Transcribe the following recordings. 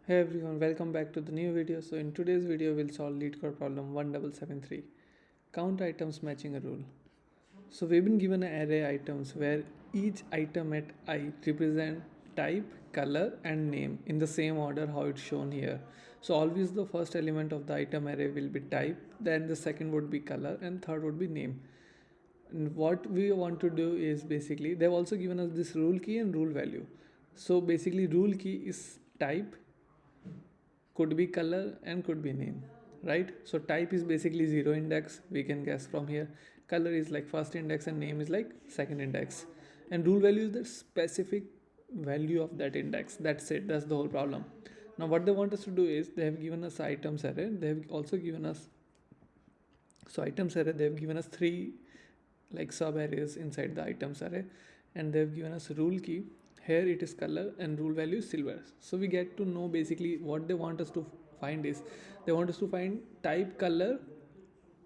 Hey everyone, welcome back to the new video. So in today's video, we'll solve LeetCode problem 1773. Count items matching a rule. So we've been given an array items where each item at I represent type, color and name in the same order how it's shown here. So always the first element of the item array will be type, then the second would be color and third would be name. And what we want to do is basically they've also given us this rule key and rule value. So basically rule key is type, could be color and could be name, right? So type is basically zero index, we can guess from here. Color is like first index and name is like second index, and rule value is the specific value of that index. That's it, that's the whole problem. Now what they want us to do is they have given us items array, they have also given us, so items array they have given us three like sub arrays inside the items array, and they've given us rule key. Here it is color and rule value is silver. So we get to know basically what they want us to find is they want us to find type color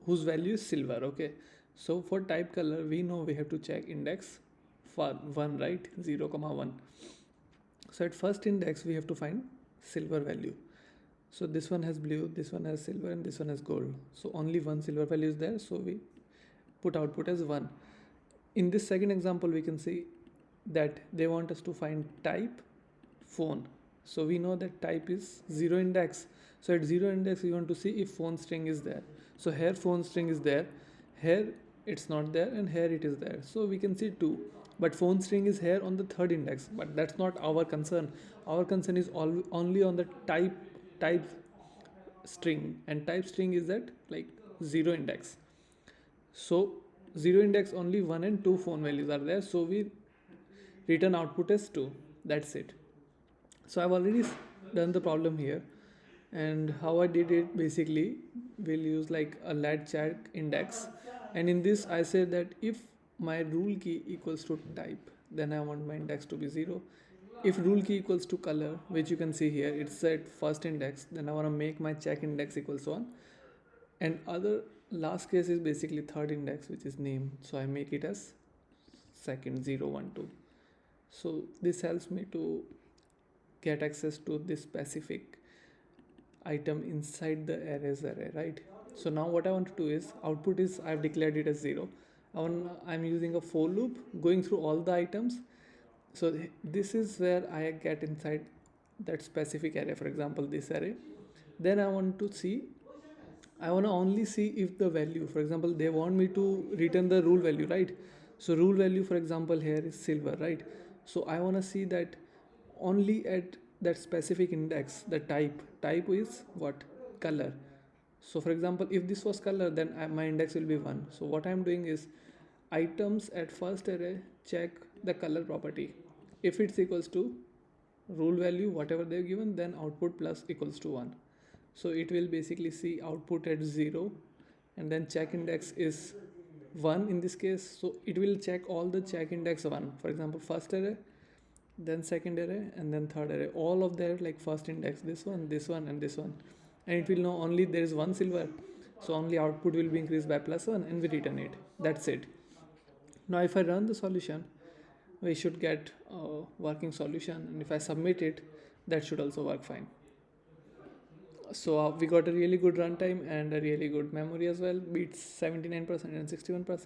whose value is silver. Okay, so for type color we know we have to check index for 1, right? 0 comma 1. So at first index we have to find silver value. So this one has blue, this one has silver and this one has gold, so only one silver value is there, so we put output as 1. In this second example we can see that they want us to find type phone. So we know that type is 0 index, so at 0 index we want to see if phone string is there. So here phone string is there, here it's not there, and here it is there, so we can see 2. But phone string is here on the third index, but that's not our concern. Our concern is only on the type string, and type string is at like 0 index. So 0 index only 1 and 2 phone values are there, so we return output as 2. That's it. So I've already done the problem here, and how I did it basically we'll use like a lat check index, and in this I say that if my rule key equals to type, then I want my index to be 0. If rule key equals to color, which you can see here it's at first index, then I want to make my check index equals 1, and other last case is basically third index, which is name, so I make it as second 0 1 2. So this helps me to get access to this specific item inside the arrays array, right? So now what I want to do is output is I've declared it as 0. I'm using a for loop going through all the items. So this is where I get inside that specific array, for example this array. Then I want to only see if the value, for example they want me to return the rule value, right? So rule value for example here is silver, right? So I want to see that only at that specific index the type is what, color. So for example if this was color, then my index will be 1. So what I'm doing is items at first array check the color property. If it's equals to rule value whatever they've given, then output plus equals to 1. So it will basically see output at 0, and then check index is 1 in this case, so it will check all the check index 1, for example first array, then second array, and then third array, all of their like first index, this one and this one, and it will know only there is one silver, so only output will be increased by +1 and we return it. That's it. Now if I run the solution, we should get a working solution, and if I submit it, that should also work fine. So we got a really good runtime and a really good memory as well, beats 79% and 61%.